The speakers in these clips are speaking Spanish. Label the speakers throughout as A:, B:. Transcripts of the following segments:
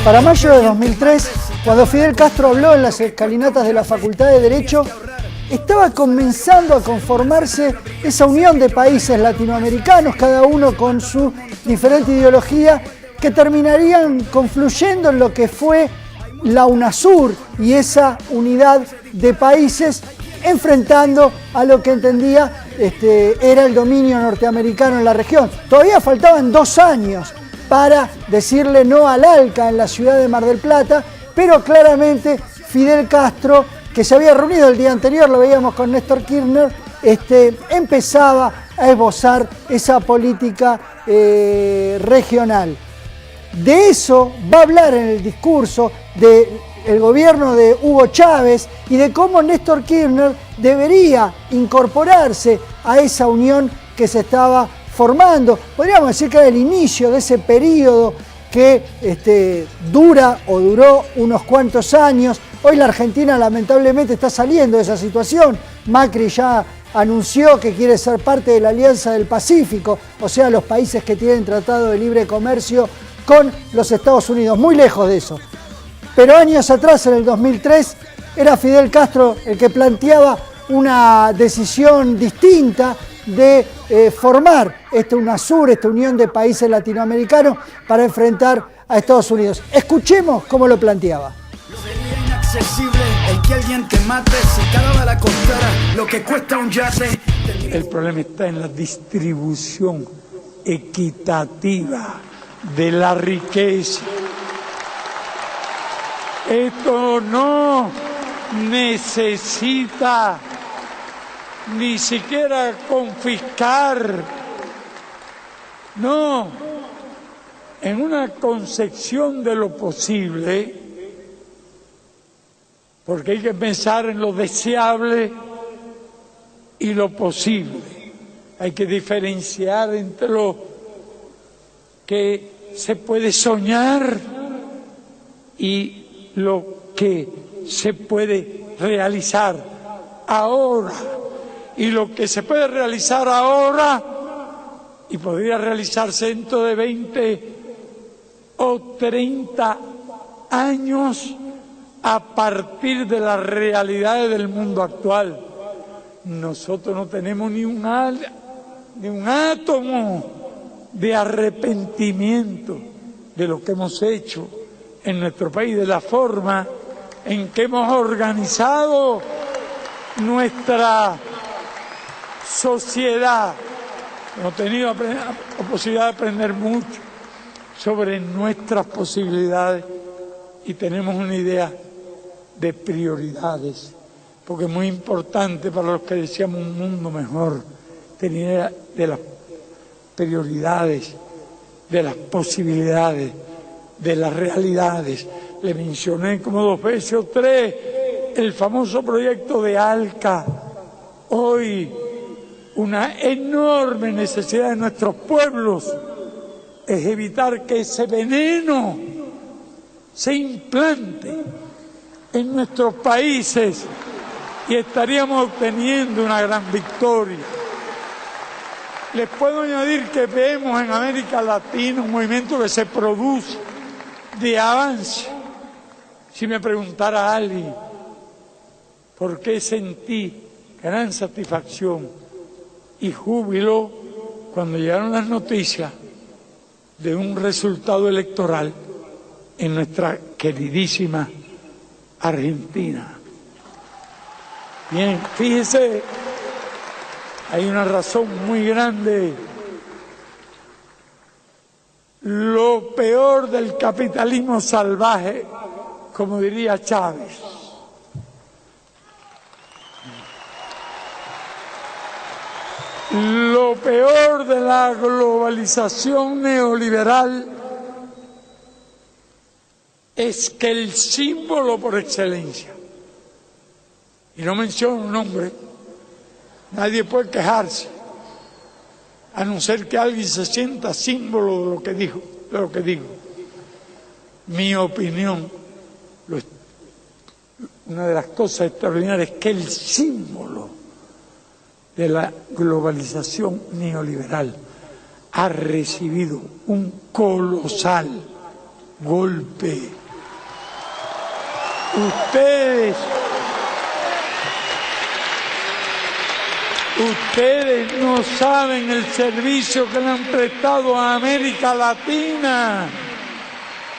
A: Para mayo de 2003, cuando Fidel Castro habló en las escalinatas de la Facultad de Derecho, estaba comenzando a conformarse esa unión de países latinoamericanos, cada uno con su diferente ideología, que terminarían confluyendo en lo que fue la UNASUR y esa unidad de países enfrentando a lo que entendía era el dominio norteamericano en la región. Todavía faltaban 2 años para decirle no al ALCA en la ciudad de Mar del Plata, pero claramente Fidel Castro, que se había reunido el día anterior, lo veíamos con Néstor Kirchner, empezaba a esbozar esa política regional. De eso va a hablar en el discurso del gobierno de Hugo Chávez y de cómo Néstor Kirchner debería incorporarse a esa unión que se estaba formando. Podríamos decir que era el inicio de ese periodo que duró unos cuantos años. Hoy la Argentina lamentablemente está saliendo de esa situación. Macri ya anunció que quiere ser parte de la Alianza del Pacífico, o sea, los países que tienen tratado de libre comercio con los Estados Unidos, muy lejos de eso. Pero años atrás, en el 2003, era Fidel Castro el que planteaba una decisión distinta de formar UNASUR, esta unión de países latinoamericanos, para enfrentar a Estados Unidos. Escuchemos cómo lo planteaba.
B: El que alguien te mate, si cada bala costara lo que cuesta un yate.
C: El problema está en la distribución equitativa de la riqueza. Esto no necesita ni siquiera confiscar. No, en una concepción de lo posible, porque hay que pensar en lo deseable y lo posible. Hay que diferenciar entre lo que se puede soñar y lo que se puede realizar ahora. Y lo que se puede realizar ahora y podría realizarse dentro de 20 o 30 años a partir de las realidades del mundo actual. Nosotros no tenemos ni un átomo de arrepentimiento de lo que hemos hecho en nuestro país, de la forma en que hemos organizado nuestra sociedad. Hemos tenido la posibilidad de aprender mucho sobre nuestras posibilidades y tenemos una idea de prioridades, porque es muy importante para los que deseamos un mundo mejor tener idea de las prioridades, de las posibilidades, de las realidades. Le mencioné como 2 veces o 3 el famoso proyecto de ALCA. Hoy una enorme necesidad de nuestros pueblos es evitar que ese veneno se implante en nuestros países y estaríamos obteniendo una gran victoria. Les puedo añadir que vemos en América Latina un movimiento que se produce de avance. Si me preguntara alguien por qué sentí gran satisfacción y júbilo cuando llegaron las noticias de un resultado electoral en nuestra queridísima Argentina. Bien, fíjese, hay una razón muy grande. Lo peor del capitalismo salvaje, como diría Chávez, lo peor de la globalización neoliberal es que el símbolo por excelencia, y no menciono un nombre, nadie puede quejarse, a no ser que alguien se sienta símbolo de lo que digo. Mi opinión, una de las cosas extraordinarias es que el símbolo de la globalización neoliberal ha recibido un colosal golpe. Ustedes no saben el servicio que le han prestado a América Latina.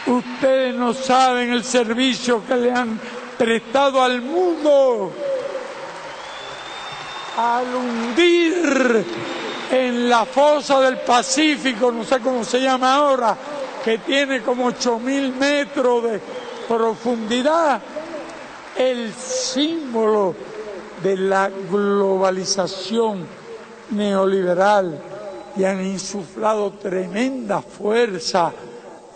C: Ustedes no saben el servicio que le han prestado al mundo. Al hundir en la fosa del Pacífico, no sé cómo se llama ahora, que tiene como 8.000 metros de profundidad, el símbolo de la globalización neoliberal, y han insuflado tremenda fuerza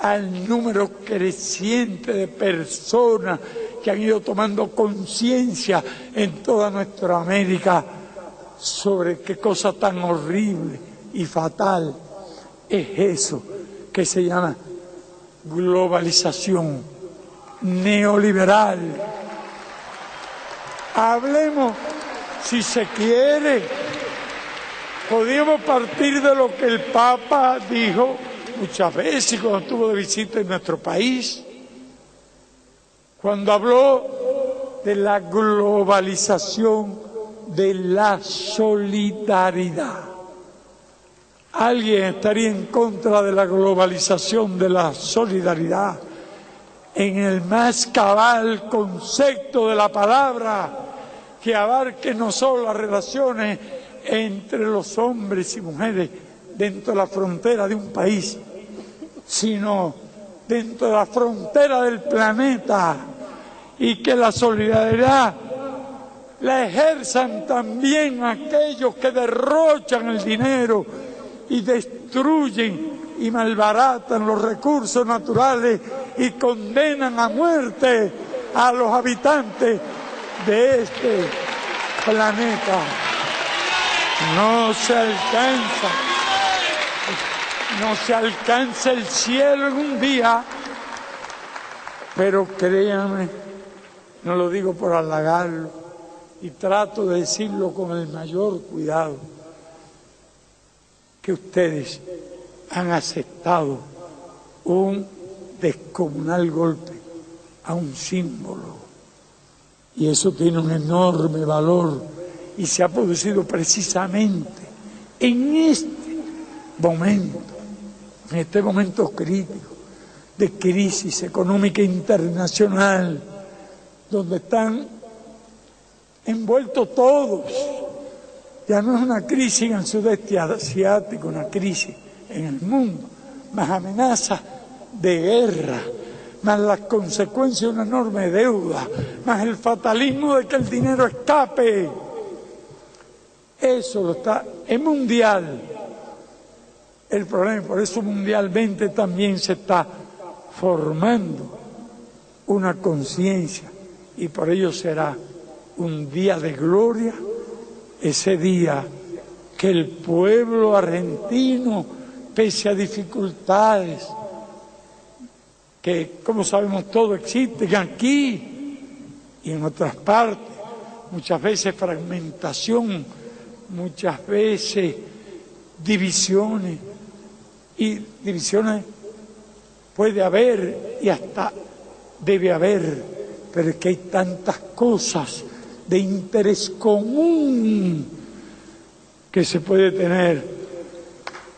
C: al número creciente de personas que han ido tomando conciencia en toda nuestra América sobre qué cosa tan horrible y fatal es eso que se llama globalización neoliberal. Hablemos, si se quiere, podríamos partir de lo que el Papa dijo muchas veces cuando estuvo de visita en nuestro país, cuando habló de la globalización de la solidaridad. ¿Alguien estaría en contra de la globalización de la solidaridad en el más cabal concepto de la palabra, que abarque no solo las relaciones entre los hombres y mujeres dentro de la frontera de un país, sino dentro de la frontera del planeta, y que la solidaridad la ejerzan también aquellos que derrochan el dinero y destruyen y malbaratan los recursos naturales y condenan a muerte a los habitantes de este planeta. No se alcanza el cielo en un día, pero créanme, no lo digo por halagarlo, y trato de decirlo con el mayor cuidado, que ustedes han aceptado un descomunal golpe a un símbolo, y eso tiene un enorme valor, y se ha producido precisamente en este momento crítico de crisis económica internacional, donde están envueltos todos. Ya no es una crisis en el sudeste asiático, una crisis en el mundo, más amenazas de guerra, más las consecuencias de una enorme deuda, más el fatalismo de que el dinero escape. Eso es mundial el problema, por eso mundialmente también se está formando una conciencia, y por ello será un día de gloria, ese día que el pueblo argentino, pese a dificultades que, como sabemos todos, existen aquí y en otras partes, muchas veces fragmentación, muchas veces divisiones, y divisiones puede haber y hasta debe haber, pero es que hay tantas cosas de interés común que se puede tener.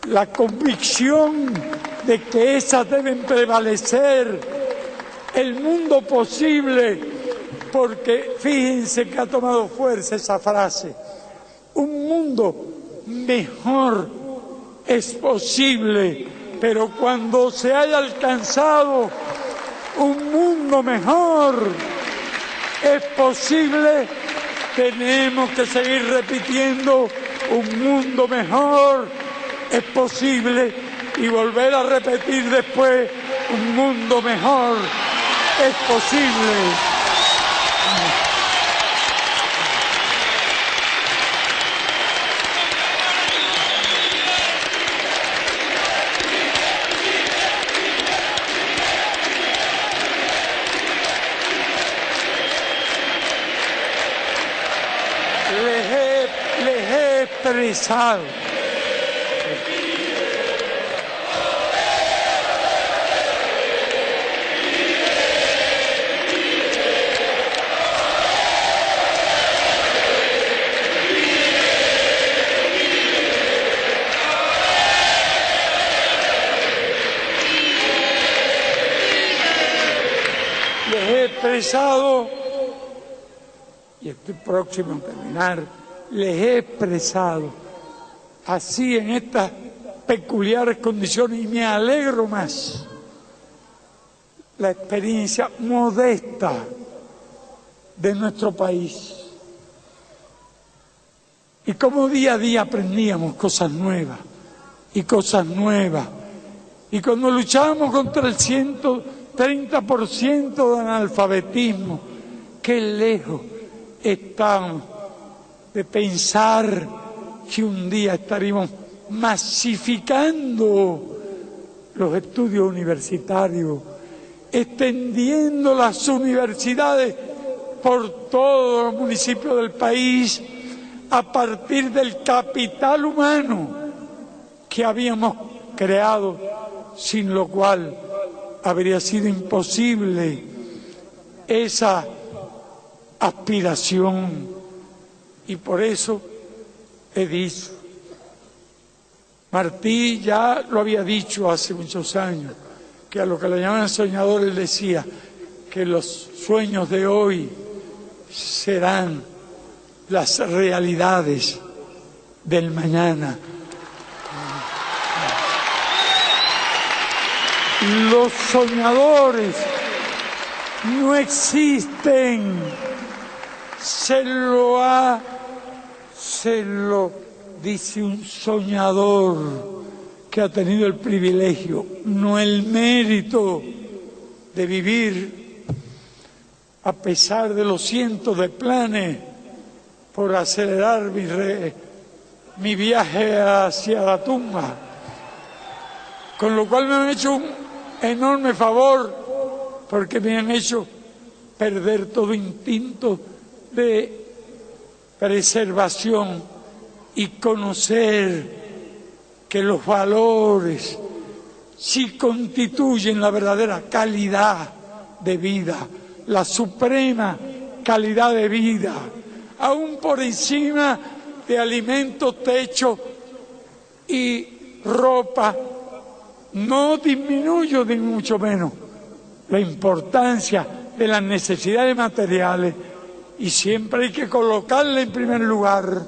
C: La convicción de que esas deben prevalecer, el mundo posible, porque fíjense que ha tomado fuerza esa frase, un mundo mejor es posible, pero cuando se haya alcanzado un mundo mejor es posible, tenemos que seguir repitiendo un mundo mejor es posible y volver a repetir después un mundo mejor es posible. Les he expresado expresado, y estoy próximo a terminar, les he expresado así en estas peculiares condiciones, y me alegro más, la experiencia modesta de nuestro país. Y como día a día aprendíamos cosas nuevas y cosas nuevas. Y cuando luchábamos contra el 130% de analfabetismo, qué lejos estamos de pensar que un día estaríamos masificando los estudios universitarios, extendiendo las universidades por todos los municipios del país a partir del capital humano que habíamos creado, sin lo cual habría sido imposible esa aspiración. Y por eso he dicho, Martí ya lo había dicho hace muchos años, que a lo que le llaman soñador él decía que los sueños de hoy serán las realidades del mañana. Los soñadores no existen, se lo dice un soñador que ha tenido el privilegio, no el mérito, de vivir a pesar de los cientos de planes por acelerar mi viaje hacia la tumba, con lo cual me han hecho un enorme favor, porque me han hecho perder todo instinto de preservación y conocer que los valores sí constituyen la verdadera calidad de vida, la suprema calidad de vida, aún por encima de alimento, techo y ropa. No disminuyo ni mucho menos la importancia de las necesidades materiales, y siempre hay que colocarla en primer lugar,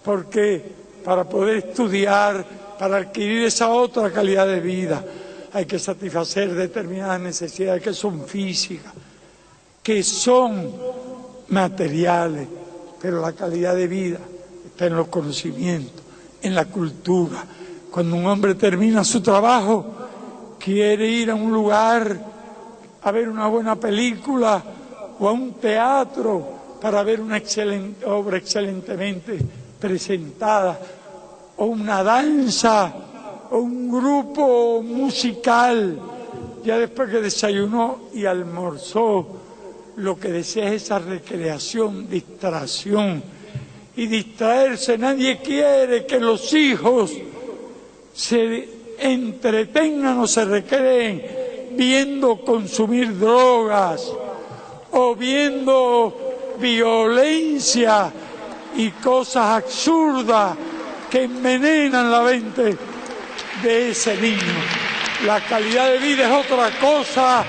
C: porque para poder estudiar, para adquirir esa otra calidad de vida, hay que satisfacer determinadas necesidades que son físicas, que son materiales, pero la calidad de vida está en los conocimientos, en la cultura. Cuando un hombre termina su trabajo, quiere ir a un lugar a ver una buena película o a un teatro para ver una obra excelentemente presentada, o una danza, o un grupo musical. Ya después que desayunó y almorzó, lo que desea es esa recreación, distracción. Y distraerse, nadie quiere que los hijos se entretengan o se recreen viendo consumir drogas o viendo violencia y cosas absurdas que envenenan la mente de ese niño. La calidad de vida es otra cosa.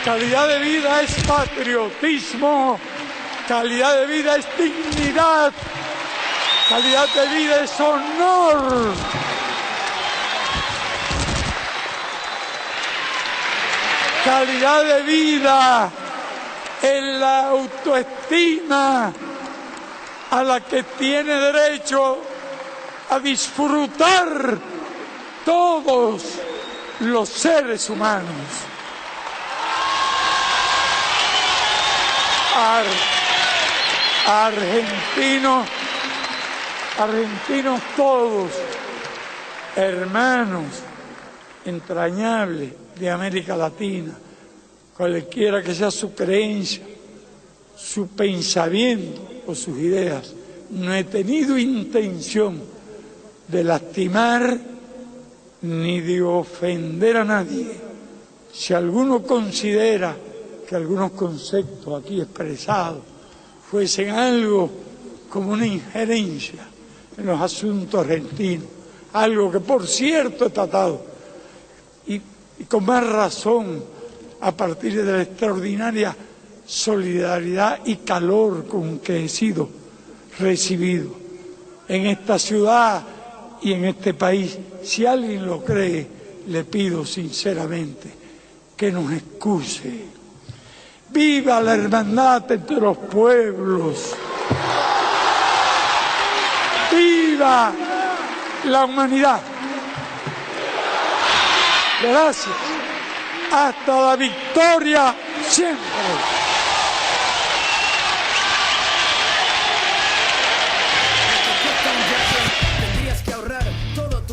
C: Calidad de vida es patriotismo, calidad de vida es dignidad, calidad de vida es honor. Calidad de vida es la autoestima a la que tiene derecho a disfrutar todos los seres humanos. Argentinos todos, hermanos entrañables de América Latina, cualquiera que sea su creencia, su pensamiento o sus ideas, no he tenido intención de lastimar ni de ofender a nadie. Si alguno considera que algunos conceptos aquí expresados fuesen algo como una injerencia en los asuntos argentinos, algo que por cierto he tratado, y con más razón a partir de la extraordinaria solidaridad y calor con que he sido recibido en esta ciudad y en este país. Si alguien lo cree, le pido sinceramente que nos excuse. ¡Viva la hermandad entre los pueblos! ¡Viva la humanidad! Gracias. Hasta la victoria siempre.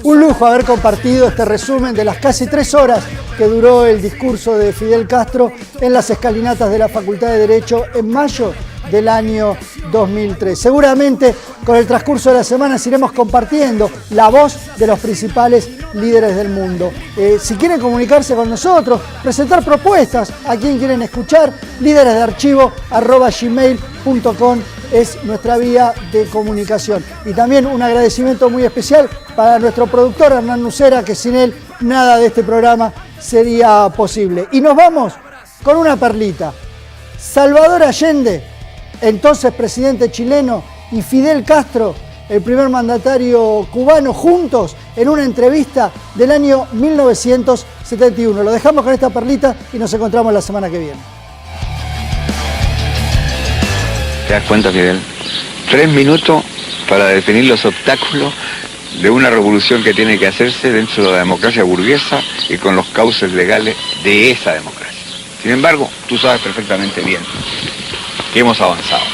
A: Un lujo haber compartido este resumen de las casi 3 horas que duró el discurso de Fidel Castro en las escalinatas de la Facultad de Derecho en mayo del año 2003. Seguramente con el transcurso de las semanas iremos compartiendo la voz de los principales líderes del mundo. Si quieren comunicarse con nosotros, presentar propuestas, a quien quieren escuchar, líderesdearchivo@gmail.com es nuestra vía de comunicación. Y también un agradecimiento muy especial para nuestro productor Hernán Nucera, que sin él nada de este programa sería posible. Y nos vamos con una perlita. Salvador Allende, entonces presidente chileno, y Fidel Castro, el primer mandatario cubano, juntos en una entrevista del año 1971. Lo dejamos con esta perlita y nos encontramos la semana que viene.
D: ¿Te das cuenta, Fidel? 3 minutos para definir los obstáculos de una revolución que tiene que hacerse dentro de la democracia burguesa y con los cauces legales de esa democracia. Sin embargo, tú sabes perfectamente bien que hemos avanzado.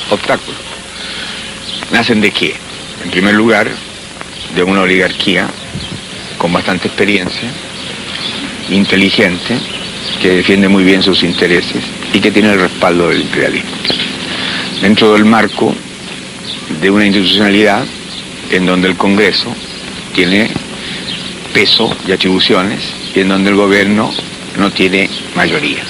D: Obstáculos. ¿Nacen de qué? En primer lugar, de una oligarquía con bastante experiencia, inteligente, que defiende muy bien sus intereses y que tiene el respaldo del imperialismo. Dentro del marco de una institucionalidad en donde el Congreso tiene peso y atribuciones y en donde el gobierno no tiene mayoría.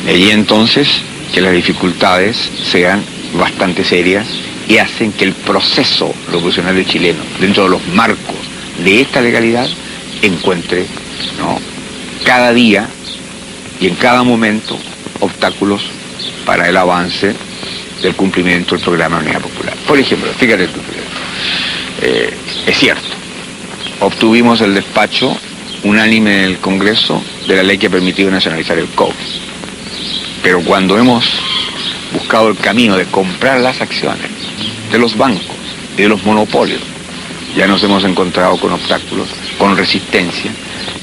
D: De allí entonces que las dificultades sean bastante serias y hacen que el proceso revolucionario chileno, dentro de los marcos de esta legalidad, encuentre, ¿no?, cada día y en cada momento obstáculos para el avance del cumplimiento del programa de Unidad Popular. Por ejemplo, fíjate tú, es cierto, obtuvimos el despacho unánime del Congreso de la ley que ha permitido nacionalizar el cobre. Pero cuando hemos buscado el camino de comprar las acciones de los bancos y de los monopolios, ya nos hemos encontrado con obstáculos, con resistencia,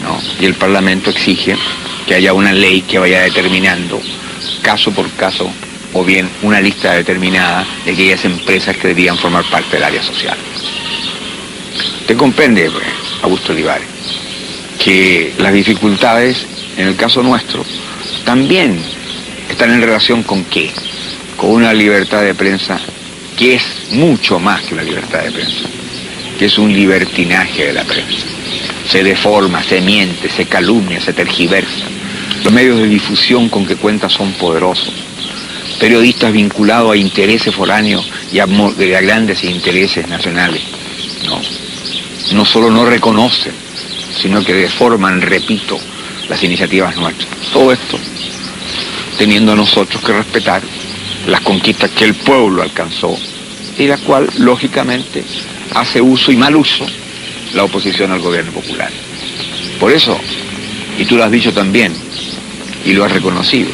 D: ¿no? Y el Parlamento exige que haya una ley que vaya determinando caso por caso, o bien una lista determinada de aquellas empresas que debían formar parte del área social. Usted comprende, pues, Augusto Olivares, que las dificultades, en el caso nuestro, también están en relación con ¿qué? Con una libertad de prensa que es mucho más que una libertad de prensa, que es un libertinaje de la prensa. Se deforma, se miente, se calumnia, se tergiversa. Los medios de difusión con que cuenta son poderosos. Periodistas vinculados a intereses foráneos y a grandes intereses nacionales. No solo no reconocen, sino que deforman, repito, las iniciativas nuestras. Todo esto teniendo nosotros que respetar las conquistas que el pueblo alcanzó y la cual, lógicamente, hace uso y mal uso la oposición al gobierno popular. Por eso, y tú lo has dicho también, y lo has reconocido,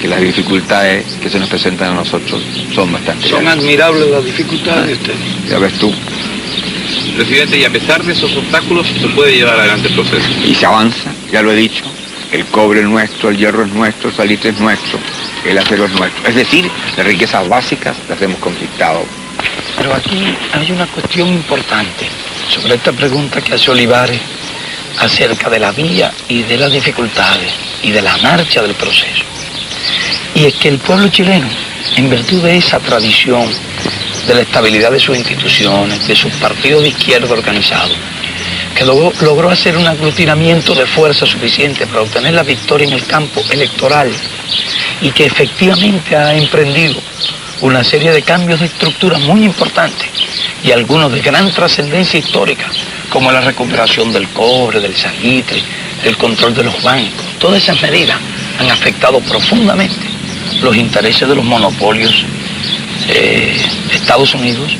D: que las dificultades que se nos presentan a nosotros son bastante
E: Son
D: grandes.
E: admirables las dificultades de ustedes.
D: Ya ves tú.
E: Presidente, y a pesar de esos obstáculos se puede llevar adelante el proceso.
D: Y se avanza, ya lo he dicho, el cobre es nuestro, el hierro es nuestro, el salitre es nuestro, el acero es nuestro. Es decir, las riquezas básicas las hemos conquistado.
F: Pero aquí hay una cuestión importante sobre esta pregunta que hace Olivares acerca de la vía y de las dificultades y de la marcha del proceso. Y es que el pueblo chileno, en virtud de esa tradición, de la estabilidad de sus instituciones, de sus partidos de izquierda organizados, que logró hacer un aglutinamiento de fuerza suficiente para obtener la victoria en el campo electoral y que efectivamente ha emprendido una serie de cambios de estructura muy importantes y algunos de gran trascendencia histórica, como la recuperación del cobre, del salitre, el control de los bancos. Todas esas medidas han afectado profundamente los intereses de los monopolios de Estados Unidos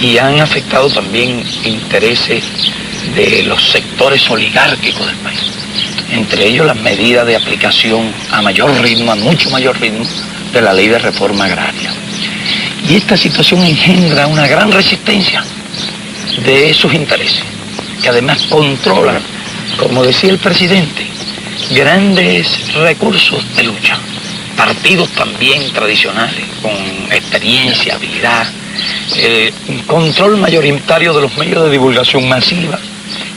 F: y han afectado también intereses de los sectores oligárquicos del país. Entre ellos las medidas de aplicación a mayor ritmo, a mucho mayor ritmo, de la ley de reforma agraria. Y esta situación engendra una gran resistencia de esos intereses, que además controlan, como decía el presidente, grandes recursos de lucha. Partidos también tradicionales, con experiencia, habilidad, control mayoritario de los medios de divulgación masiva,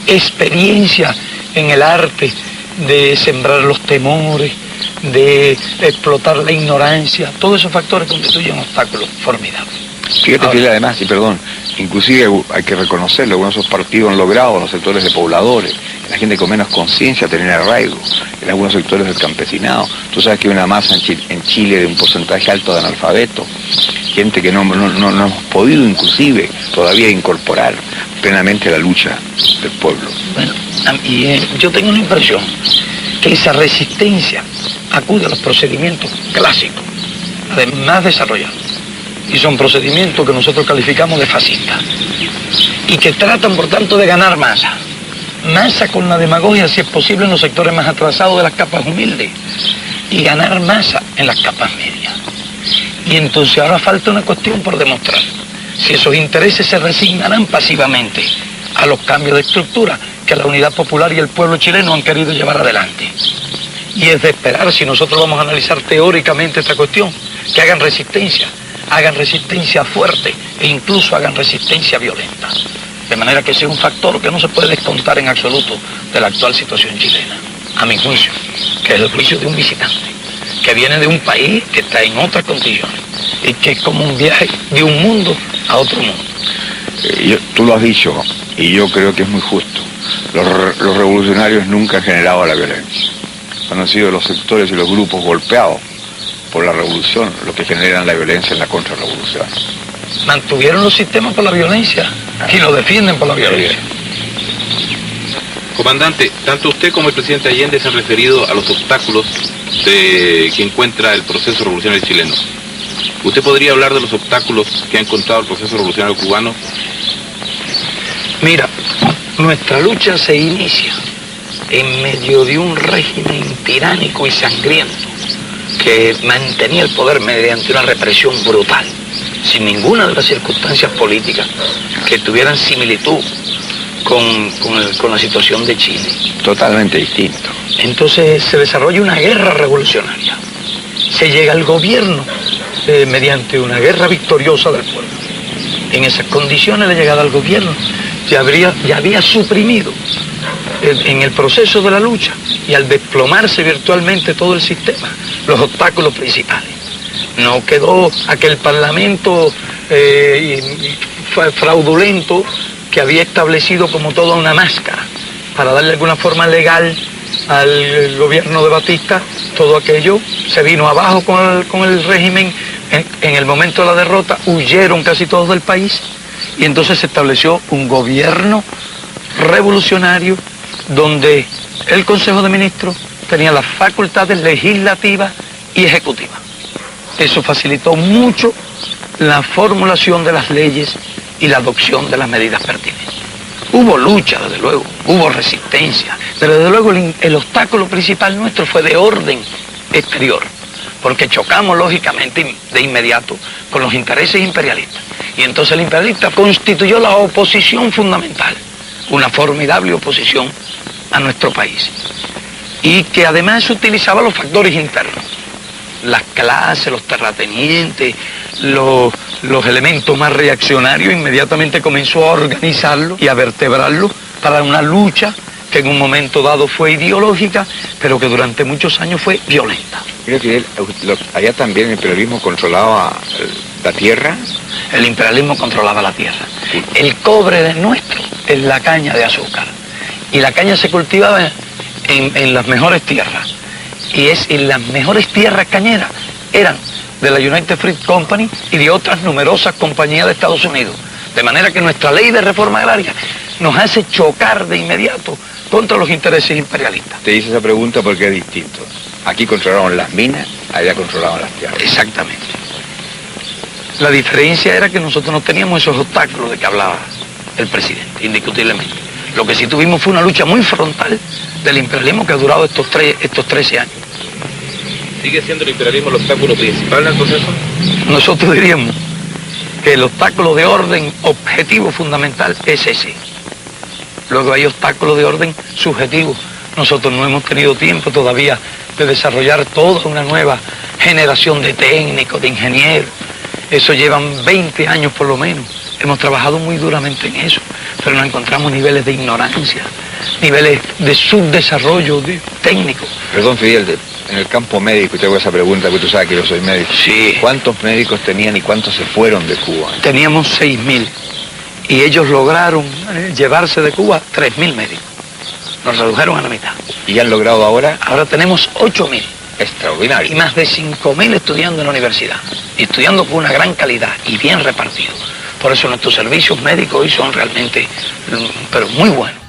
F: experiencia en el arte de sembrar los temores, de explotar la ignorancia. Todos esos factores constituyen obstáculos formidables.
D: Fíjate que además, y perdón, inclusive hay que reconocerlo, algunos de esos partidos han logrado en los sectores de pobladores, en la gente con menos conciencia tener arraigo, en algunos sectores del campesinado. Tú sabes que hay una masa en Chile de un porcentaje alto de analfabetos, gente que no hemos podido inclusive todavía incorporar plenamente la lucha del pueblo.
F: Bueno, yo tengo una impresión que esa resistencia acude a los procedimientos clásicos, además desarrollados. Y son procedimientos que nosotros calificamos de fascistas y que tratan por tanto de ganar masa con la demagogia, si es posible, en los sectores más atrasados de las capas humildes, y ganar masa en las capas medias. Y entonces ahora falta una cuestión por demostrar: si esos intereses se resignarán pasivamente a los cambios de estructura que la Unidad Popular y el pueblo chileno han querido llevar adelante. Y es de esperar, si nosotros vamos a analizar teóricamente esta cuestión, que hagan resistencia fuerte e incluso hagan resistencia violenta. De manera que sea un factor que no se puede descontar en absoluto de la actual situación chilena, a mi juicio, que es el juicio de un visitante, que viene de un país que está en otras condiciones y que es como un viaje de un mundo a otro mundo.
D: Tú lo has dicho, y yo creo que es muy justo. Los revolucionarios nunca han generado la violencia. Han sido los sectores y los grupos golpeados por la revolución los que generan la violencia en la contrarrevolución.
F: Mantuvieron los sistemas por la violencia y lo defienden por la violencia.
E: Comandante, tanto usted como el presidente Allende se han referido a los obstáculos que encuentra el proceso revolucionario chileno. ¿Usted podría hablar de los obstáculos que ha encontrado el proceso revolucionario cubano?
F: Mira, nuestra lucha se inicia en medio de un régimen tiránico y sangriento que mantenía el poder mediante una represión brutal, sin ninguna de las circunstancias políticas que tuvieran similitud con la situación de Chile.
D: Totalmente distinto.
F: Entonces se desarrolla una guerra revolucionaria. Se llega al gobierno mediante una guerra victoriosa del pueblo. En esas condiciones de llegada al gobierno ya había suprimido en el proceso de la lucha, y al desplomarse virtualmente todo el sistema, los obstáculos principales. No quedó aquel parlamento fraudulento que había establecido como toda una máscara para darle alguna forma legal al gobierno de Batista. Todo aquello se vino abajo con el régimen. En el momento de la derrota huyeron casi todos del país, y entonces se estableció un gobierno revolucionario donde el Consejo de Ministros tenía las facultades legislativas y ejecutivas. Eso facilitó mucho la formulación de las leyes y la adopción de las medidas pertinentes. Hubo lucha, desde luego, hubo resistencia, pero desde luego el obstáculo principal nuestro fue de orden exterior, porque chocamos lógicamente de inmediato con los intereses imperialistas. Y entonces el imperialista constituyó la oposición fundamental, una formidable oposición a nuestro país, y que además utilizaba los factores internos, las clases, los terratenientes, los elementos más reaccionarios. Inmediatamente comenzó a organizarlo y a vertebrarlo para una lucha que en un momento dado fue ideológica, pero que durante muchos años fue violenta.
D: Creo que allá también el imperialismo controlaba la tierra.
F: El imperialismo controlaba la tierra. El cobre nuestro es la caña de azúcar, y la caña se cultivaba en las mejores tierras, y las mejores tierras cañeras eran de la United Fruit Company y de otras numerosas compañías de Estados Unidos. De manera que nuestra ley de reforma agraria nos hace chocar de inmediato contra los intereses imperialistas.
D: Te hice esa pregunta porque es distinto. Aquí controlaron las minas, allá controlaban las tierras.
F: Exactamente. La diferencia era que nosotros no teníamos esos obstáculos de que hablaba el presidente, indiscutiblemente. Lo que sí tuvimos fue una lucha muy frontal del imperialismo que ha durado estos 13 años.
E: ¿Sigue siendo el imperialismo el obstáculo principal del proceso?
F: Nosotros diríamos que el obstáculo de orden objetivo fundamental es ese. Luego hay obstáculos de orden subjetivo. Nosotros no hemos tenido tiempo todavía de desarrollar toda una nueva generación de técnicos, de ingenieros. Eso llevan 20 años por lo menos. Hemos trabajado muy duramente en eso, pero nos encontramos niveles de ignorancia, niveles de subdesarrollo técnico.
D: Perdón, Fidel, en el campo médico, y te hago esa pregunta, que tú sabes que yo soy médico.
F: Sí.
D: ¿Cuántos médicos tenían y cuántos se fueron de Cuba?
F: Teníamos 6.000 y ellos lograron llevarse de Cuba 3.000 médicos. Nos redujeron a la mitad.
D: ¿Y han logrado ahora?
F: Ahora tenemos 8.000.
D: Extraordinario.
F: Y más de 5.000 estudiando en la universidad. Y estudiando con una gran calidad y bien repartidos. Por eso nuestros servicios médicos hoy son realmente, pero muy buenos.